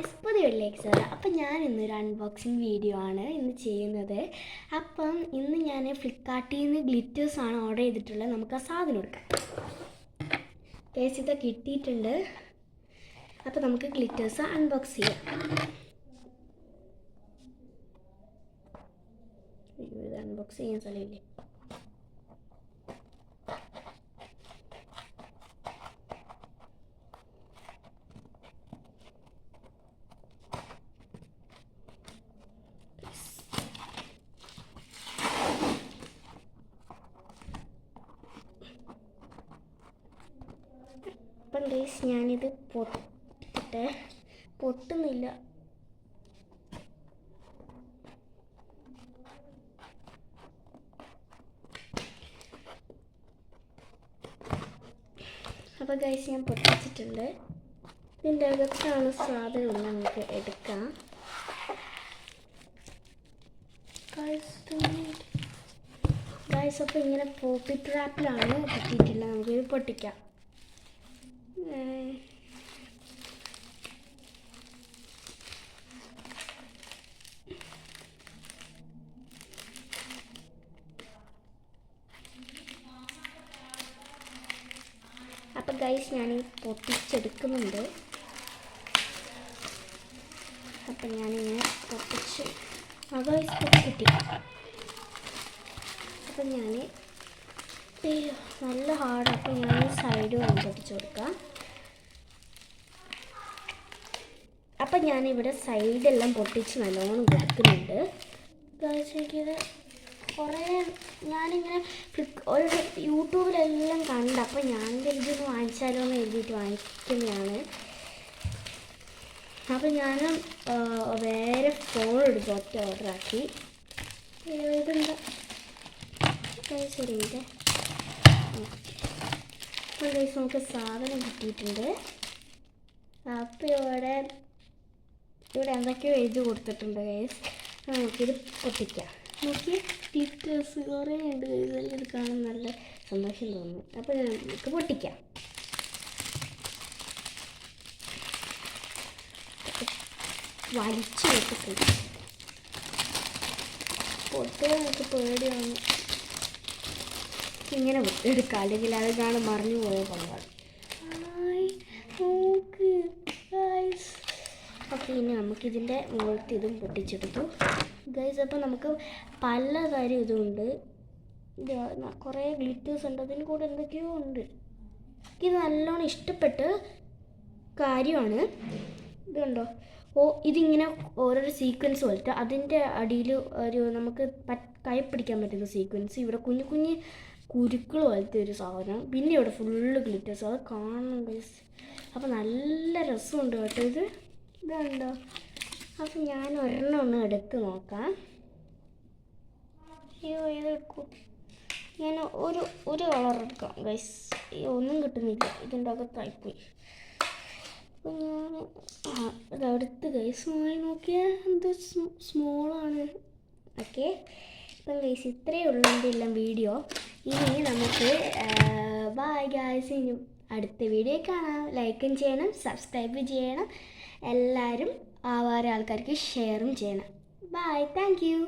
Guys പുതിയൊരിലേക്ക് sir. അപ്പം ഞാൻ ഇന്നൊരു അൺബോക്സിങ് വീഡിയോ ആണ് ഇന്ന് ചെയ്യുന്നത്. അപ്പം ഇന്ന് ഞാൻ ഫ്ലിപ്കാർട്ടിൽ നിന്ന് ഗ്ലിറ്റേഴ്സാണ് ഓർഡർ ചെയ്തിട്ടുള്ളത്. നമുക്ക് ആ സാധനം എടുക്കാം. ഗൈസ് ഇത് കിട്ടിയിട്ടുണ്ട്. അപ്പം നമുക്ക് ഗ്ലിറ്റേഴ്സ് അൺബോക്സ് ചെയ്യാം. ഇത് അൺബോക്സ് ചെയ്യാൻ സ്ഥലമില്ലേ? അപ്പം ഗൈസ് ഞാനിത് പൊട്ടുന്നില്ല. അപ്പോൾ ഗൈസ് ഞാൻ പൊട്ടിച്ചിട്ടുണ്ട്. ഇതിൻ്റെ അകത്താണ് സാധനം നമുക്ക് എടുക്കാം. ഗൈസ് അപ്പോൾ ഇങ്ങനെ പോപ്പി ട്രാപ്പിലാണ് കിട്ടിയിട്ടില്ല. നമുക്കിത് പൊട്ടിക്കാം. അപ്പം ഗൈസ് ഞാൻ പൊട്ടിച്ചെടുക്കുന്നുണ്ട്. അപ്പം ഞാനിങ്ങനെ പൊട്ടിച്ച് ഗൈസ് കിട്ടി. അപ്പം ഞാൻ നല്ല ഹാർഡ്. അപ്പം ഞാൻ സൈഡ് വന്ന് പൊട്ടിച്ച് കൊടുക്കാം. അപ്പം ഞാനിവിടെ സൈഡെല്ലാം പൊട്ടിച്ച് നല്ലോണം കൊടുക്കുന്നുണ്ട്. ഗൈസ് എനിക്കിത് കുറേ ഞാനിങ്ങനെ ഒരു യൂട്യൂബിലെല്ലാം കണ്ട്. അപ്പം ഞാൻ കരുതിയൊന്ന് വാങ്ങിച്ചാലോ എന്ന് എഴുതിയിട്ട് വാങ്ങിക്കുന്നതാണ്. അപ്പം ഞാൻ വേറെ ഫോൺ എടുത്ത് ഒറ്റ ഓർഡറാക്കി. ഇതെന്താ ശരിയുണ്ട്. അപ്പം ഗൈസ് നമുക്ക് സാധനം കിട്ടിയിട്ടുണ്ട്. അപ്പം ഇവിടെ എന്തൊക്കെയോ എഴുതി കൊടുത്തിട്ടുണ്ട് ഗൈസ്. നമുക്കിത് പൊട്ടിക്കാം. നോക്കി ഗ്ലിറ്റേഴ്സ് കുറേ ഉണ്ട്. ഇതെല്ലാം ഇത് കാണാൻ നല്ല സന്തോഷം തോന്നുന്നു. അപ്പോൾ നമുക്ക് പൊട്ടിക്കാം. വലിച്ചു വെച്ചിട്ടുണ്ട്. പൊട്ടുക നമുക്ക് പേടിയാണ്. ഇങ്ങനെ എടുക്കാം, അല്ലെങ്കിൽ അത് കാണാൻ മറിഞ്ഞു പോയ പങ്കാണ്. നോക്ക് ഗൈസ്. അപ്പോൾ ഇനി നമുക്കിതിൻ്റെ മുകളിലത്തെ ഇതും പൊട്ടിച്ചെടുത്തു ഗൈസ്. അപ്പോൾ നമുക്ക് പലതരം ഇതുണ്ട്. കുറേ ഗ്ലിറ്റേഴ്സ് ഉണ്ട്. അതിന് കൂടെ എന്തൊക്കെയോ ഉണ്ട്. ഇത് നല്ലോണം ഇഷ്ടപ്പെട്ട കാര്യമാണ്. ഇതുണ്ടോ? ഇതിങ്ങനെ ഓരോരോ സീക്വൻസ് പോലത്തെ അതിൻ്റെ അടിയിൽ ഒരു നമുക്ക് കൈ പിടിക്കാൻ പറ്റുന്ന സീക്വൻസ്. ഇവിടെ കുഞ്ഞു കുഞ്ഞ് കുരുക്കൾ പോലത്തെ ഒരു സാധനം. പിന്നെ ഇവിടെ ഫുള്ള് ഗ്ലിറ്റേഴ്സ്. അത് കാണണം ഗൈസ്. അപ്പോൾ നല്ല രസമുണ്ട് കേട്ടോ. ഇതുണ്ടോ? അപ്പം ഞാൻ ഒരെണ്ണം ഒന്ന് എടുത്ത് നോക്കാം. അയ്യോ ഇതെടുക്കും. ഞാൻ ഒരു കളർ എടുക്കാം ഗൈസ്. ഒന്നും കിട്ടുന്നില്ല. ഇതിൻ്റെ അകത്തായിപ്പോയി. അപ്പം ഞാൻ ഇതെടുത്ത് ഗൈസ് വാങ്ങി നോക്കിയാൽ എന്ത് സ്മോളാണ്. ഓക്കെ. അപ്പം ഗൈസ് ഇത്രയേ ഉള്ളൂ എൻ്റെ എല്ലാം വീഡിയോ. ഇനി നമുക്ക് ബൈ ഗൈസ്. ഇനി അടുത്ത വീഡിയോ കാണാം. ലൈക്കും ചെയ്യണം, സബ്സ്ക്രൈബ് ചെയ്യണം. എല്ലാവരും വേറെ ആൾക്കാർക്ക് ഷെയറും ചെയ്യണം. ബൈ. Thank you.